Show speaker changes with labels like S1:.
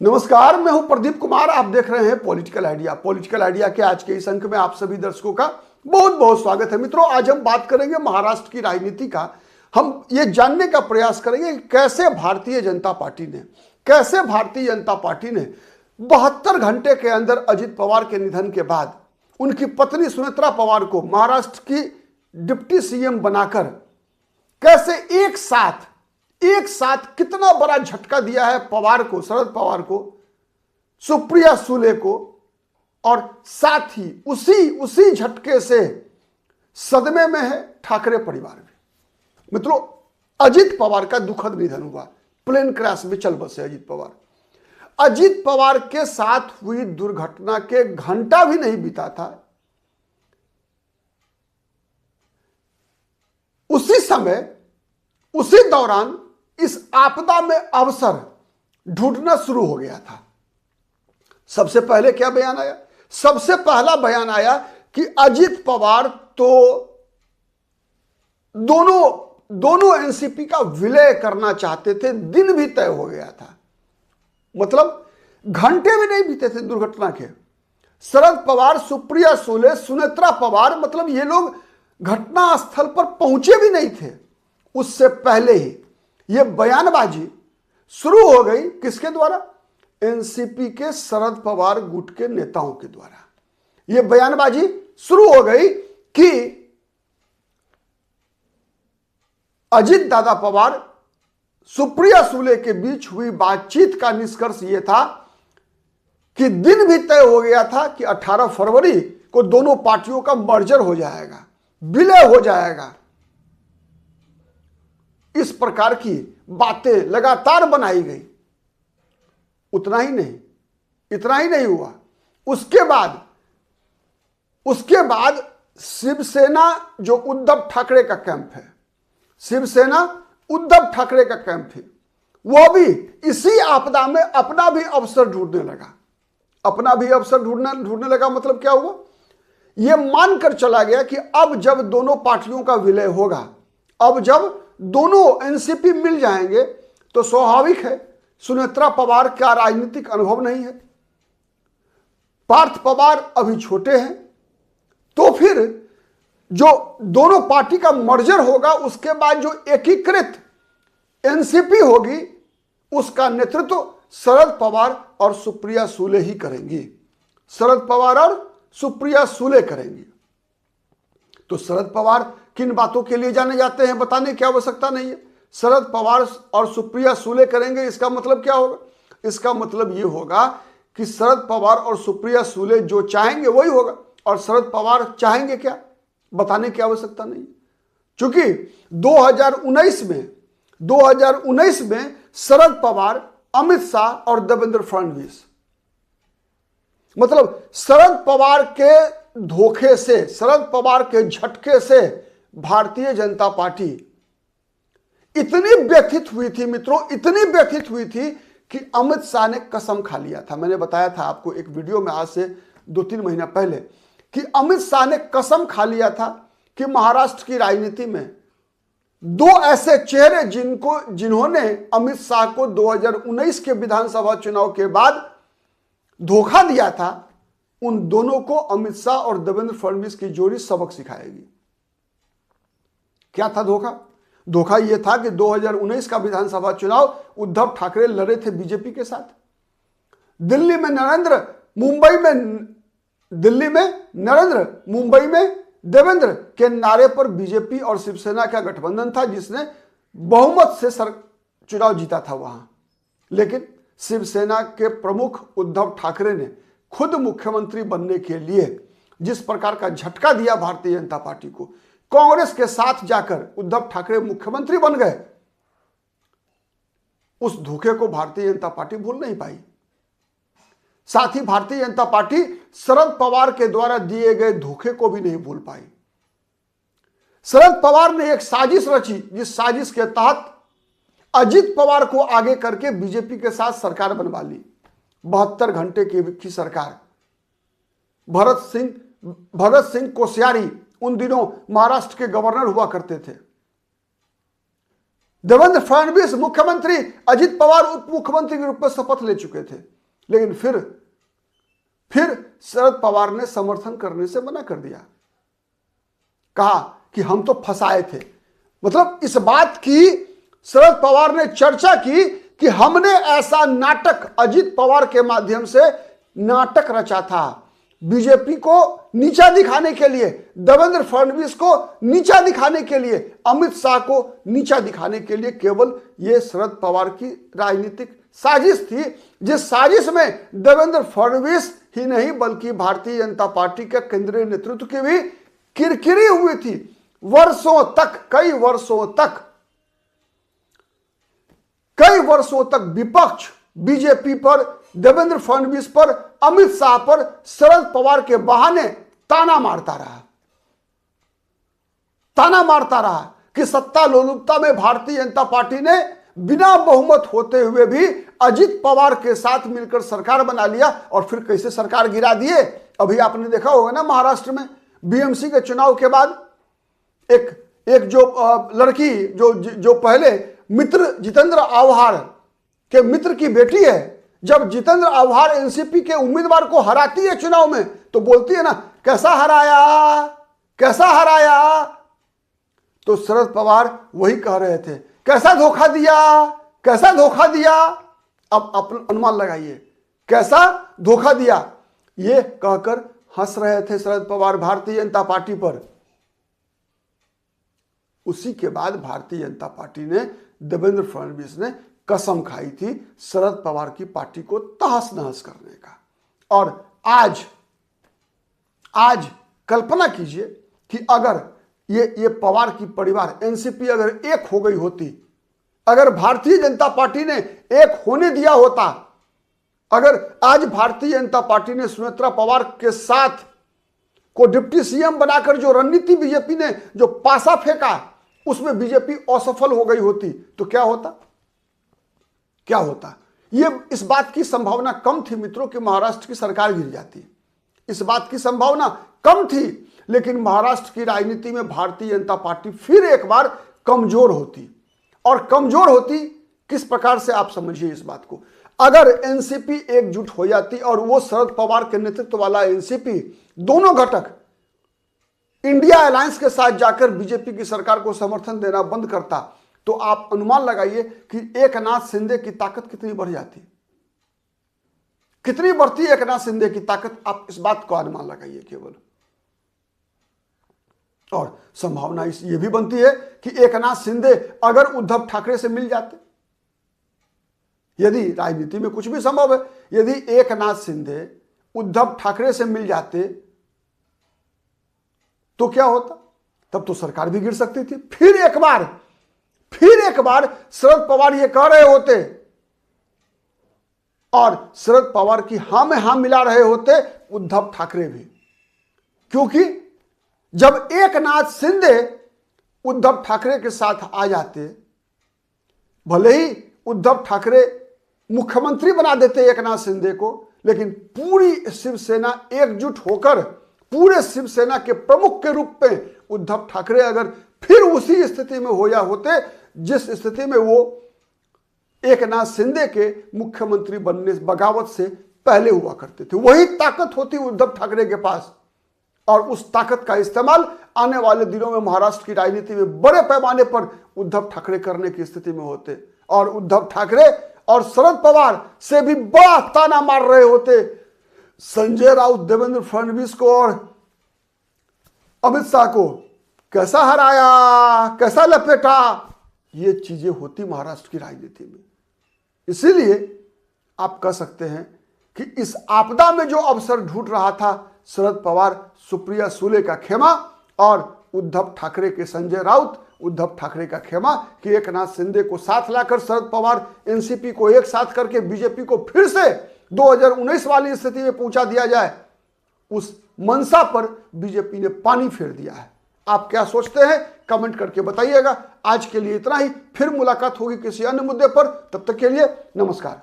S1: नमस्कार, मैं हूं प्रदीप कुमार। आप देख रहे हैं पॉलिटिकल आइडिया। पॉलिटिकल आइडिया के आज के इस अंक में आप सभी दर्शकों का बहुत बहुत स्वागत है। मित्रों, आज हम बात करेंगे महाराष्ट्र की राजनीति का। हम ये जानने का प्रयास करेंगे कि कैसे भारतीय जनता पार्टी ने 72 घंटे के अंदर अजित पवार के निधन के बाद उनकी पत्नी सुनेत्रा पवार को महाराष्ट्र की डिप्टी सीएम बनाकर कैसे एक साथ कितना बड़ा झटका दिया है पवार को, शरद पवार को, सुप्रिया सुले को, और साथ ही उसी झटके से सदमे में है ठाकरे परिवार भी। मित्रों, अजित पवार का दुखद निधन हुआ। प्लेन क्रैश में चल बसे अजित पवार। अजित पवार के साथ हुई दुर्घटना के घंटा भी नहीं बीता था, उसी समय उसी दौरान इस आपदा में अवसर ढूंढना शुरू हो गया था। सबसे पहले क्या बयान आया? सबसे पहला बयान आया कि अजित पवार तो दोनों एनसीपी का विलय करना चाहते थे। दिन भी तय हो गया था, मतलब घंटे भी नहीं बीते थे दुर्घटना के। शरद पवार, सुप्रिया सुले, सुनेत्रा पवार, मतलब ये लोग घटना स्थल पर पहुंचे भी नहीं थे। उससे पहले ही यह बयानबाजी शुरू हो गई। किसके द्वारा? एनसीपी के शरद पवार गुट के नेताओं के द्वारा यह बयानबाजी शुरू हो गई कि अजित दादा पवार, सुप्रिया सुले के बीच हुई बातचीत का निष्कर्ष यह था कि दिन भी तय हो गया था कि 18 फरवरी को दोनों पार्टियों का मर्जर हो जाएगा, विलय हो जाएगा। इस प्रकार की बातें लगातार बनाई गई। इतना ही नहीं हुआ। उसके बाद शिवसेना जो उद्धव ठाकरे का कैंप है, शिवसेना उद्धव ठाकरे का कैंप है, वह भी इसी आपदा में अपना भी अवसर ढूंढने लगा। मतलब क्या हुआ? यह मानकर चला गया कि अब जब दोनों पार्टियों का विलय होगा, अब जब दोनों एनसीपी मिल जाएंगे, तो स्वाभाविक है सुनेत्रा पवार का राजनीतिक अनुभव नहीं है, पार्थ पवार अभी छोटे हैं, तो फिर जो दोनों पार्टी का मर्जर होगा, उसके बाद जो एकीकृत एनसीपी होगी, उसका नेतृत्व शरद पवार और सुप्रिया सुले ही करेंगी। शरद पवार और सुप्रिया सुले करेंगी। तो शरद पवार किन बातों के लिए जाने जाते हैं, बताने की आवश्यकता नहीं है। शरद पवार और सुप्रिया सुले करेंगे, इसका मतलब क्या होगा? इसका मतलब यह होगा कि शरद पवार और सुप्रिया सुले जो चाहेंगे वही होगा। और शरद पवार चाहेंगे क्या, बताने की आवश्यकता नहीं। क्योंकि 2019 में शरद पवार, अमित शाह और देवेंद्र फडणवीस, मतलब शरद पवार के धोखे से, शरद पवार के झटके से भारतीय जनता पार्टी इतनी व्यथित हुई थी मित्रों, इतनी व्यथित हुई थी कि अमित शाह ने कसम खा लिया था। मैंने बताया था आपको एक वीडियो में आज से 2-3 महीना पहले कि अमित शाह ने कसम खा लिया था कि महाराष्ट्र की राजनीति में दो ऐसे चेहरे जिन्होंने अमित शाह को 2019 के विधानसभा चुनाव के बाद धोखा दिया था, उन दोनों को अमित शाह और देवेंद्र फडणवीस की जोड़ी सबक सिखाएगी। क्या था धोखा यह था कि 2019 का विधानसभा चुनाव उद्धव ठाकरे लड़े थे बीजेपी के साथ। दिल्ली में नरेंद्र, मुंबई में देवेंद्र के नारे पर बीजेपी और शिवसेना का गठबंधन था, जिसने बहुमत से चुनाव जीता था वहां। लेकिन शिवसेना के प्रमुख उद्धव ठाकरे ने खुद मुख्यमंत्री बनने के लिए जिस प्रकार का झटका दिया भारतीय जनता पार्टी को, कांग्रेस के साथ जाकर उद्धव ठाकरे मुख्यमंत्री बन गए, उस धोखे को भारतीय जनता पार्टी भूल नहीं पाई। साथ ही भारतीय जनता पार्टी शरद पवार के द्वारा दिए गए धोखे को भी नहीं भूल पाई। शरद पवार ने एक साजिश रची, जिस साजिश के तहत अजित पवार को आगे करके बीजेपी के साथ सरकार बनवा ली। 72 घंटे की सरकार। भगत सिंह कोश्यारी उन दिनों महाराष्ट्र के गवर्नर हुआ करते थे। देवेंद्र फडणवीस मुख्यमंत्री, अजित पवार उप मुख्यमंत्री के रूप में शपथ ले चुके थे, लेकिन फिर शरद पवार ने समर्थन करने से मना कर दिया। कहा कि हम तो फंसाए थे। मतलब इस बात की शरद पवार ने चर्चा की कि हमने ऐसा नाटक अजित पवार के माध्यम से नाटक रचा था, बीजेपी को नीचा दिखाने के लिए, देवेंद्र फडणवीस को नीचा दिखाने के लिए, अमित शाह को नीचा दिखाने के लिए केवल यह शरद पवार की राजनीतिक साजिश थी, जिस साजिश में देवेंद्र फडणवीस ही नहीं बल्कि भारतीय जनता पार्टी के केंद्रीय नेतृत्व की भी किरकिरी हुई थी। वर्षों तक, कई वर्षों तक विपक्ष बीजेपी पर, देवेंद्र फडणवीस पर, अमित शाह पर शरद पवार के बहाने ताना मारता रहा कि सत्ता लोलुपता में भारतीय जनता पार्टी ने बिना बहुमत होते हुए भी अजित पवार के साथ मिलकर सरकार बना लिया और फिर कैसे सरकार गिरा दिए। अभी आपने देखा होगा ना, महाराष्ट्र में बीएमसी के चुनाव के बाद एक जो लड़की जो पहले मित्र जितेंद्र आव्हाड के मित्र की बेटी है, जब जितेंद्र आव्हाड एनसीपी के उम्मीदवार को हराती है चुनाव में तो बोलती है ना, कैसा हराया। तो शरद पवार वही कह रहे थे, कैसा धोखा दिया। अब अपना अनुमान लगाइए, कैसा धोखा दिया, ये कहकर हंस रहे थे शरद पवार भारतीय जनता पार्टी पर। उसी के बाद भारतीय जनता पार्टी ने, देवेंद्र फडणवीस ने कसम खाई थी शरद पवार की पार्टी को तहस नहस करने का। और आज कल्पना कीजिए कि अगर ये पवार की परिवार एनसीपी अगर एक हो गई होती, अगर भारतीय जनता पार्टी ने एक होने दिया होता, अगर आज भारतीय जनता पार्टी ने सुनेत्रा पवार के साथ को डिप्टी सीएम बनाकर जो रणनीति बीजेपी ने जो पासा फेंका उसमें बीजेपी असफल हो गई होती तो क्या होता। ये इस बात की संभावना कम थी मित्रों कि महाराष्ट्र की सरकार गिर जाती, इस बात की संभावना कम थी, लेकिन महाराष्ट्र की राजनीति में भारतीय जनता पार्टी फिर एक बार कमजोर होती। और कमजोर होती किस प्रकार से, आप समझिए इस बात को। अगर एनसीपी एकजुट हो जाती और वो शरद पवार के नेतृत्व वाला एनसीपी दोनों घटक इंडिया अलायंस के साथ जाकर बीजेपी की सरकार को समर्थन देना बंद करता, तो आप अनुमान लगाइए कि एकनाथ शिंदे की ताकत कितनी बढ़ जाती, कितनी बढ़ती एकनाथ शिंदे की ताकत। आप इस बात को अनुमान लगाइए केवल। और संभावना ये भी बनती है कि एकनाथ शिंदे अगर उद्धव ठाकरे से मिल जाते, यदि राजनीति में कुछ भी संभव है, यदि एकनाथ शिंदे उद्धव ठाकरे से मिल जाते तो क्या होता, तब तो सरकार भी गिर सकती थी। फिर एक बार शरद पवार ये कह रहे होते और शरद पवार की हां में हां मिला रहे होते उद्धव ठाकरे भी, क्योंकि जब एकनाथ शिंदे उद्धव ठाकरे के साथ आ जाते, भले ही उद्धव ठाकरे मुख्यमंत्री बना देते एकनाथ शिंदे को, लेकिन पूरी शिवसेना एकजुट होकर पूरे शिवसेना के प्रमुख के रूप में उद्धव ठाकरे अगर फिर उसी स्थिति में हो या होते जिस स्थिति में वो एकनाथ शिंदे के मुख्यमंत्री बनने बगावत से पहले हुआ करते थे, वही ताकत होती उद्धव ठाकरे के पास। और उस ताकत का इस्तेमाल आने वाले दिनों में महाराष्ट्र की राजनीति में बड़े पैमाने पर उद्धव ठाकरे करने की स्थिति में होते और उद्धव ठाकरे और शरद पवार से भी बड़ा ताना मार रहे होते संजय राउत, देवेंद्र फडणवीस को और अमित शाह को, कैसा हराया, कैसा लपेटा, ये चीजें होती महाराष्ट्र की राजनीति में। इसीलिए आप कह सकते हैं कि इस आपदा में जो अवसर ढूंढ रहा था शरद पवार, सुप्रिया सुले का खेमा और उद्धव ठाकरे के संजय राउत, उद्धव ठाकरे का खेमा कि एकनाथ शिंदे को साथ लाकर शरद पवार एनसीपी को एक साथ करके बीजेपी को फिर से 2019 वाली स्थिति में पहुंचा दिया जाए, उस मंशा पर बीजेपी ने पानी फेर दिया है। आप क्या सोचते हैं कमेंट करके बताइएगा। आज के लिए इतना ही, फिर मुलाकात होगी किसी अन्य मुद्दे पर, तब तक के लिए नमस्कार।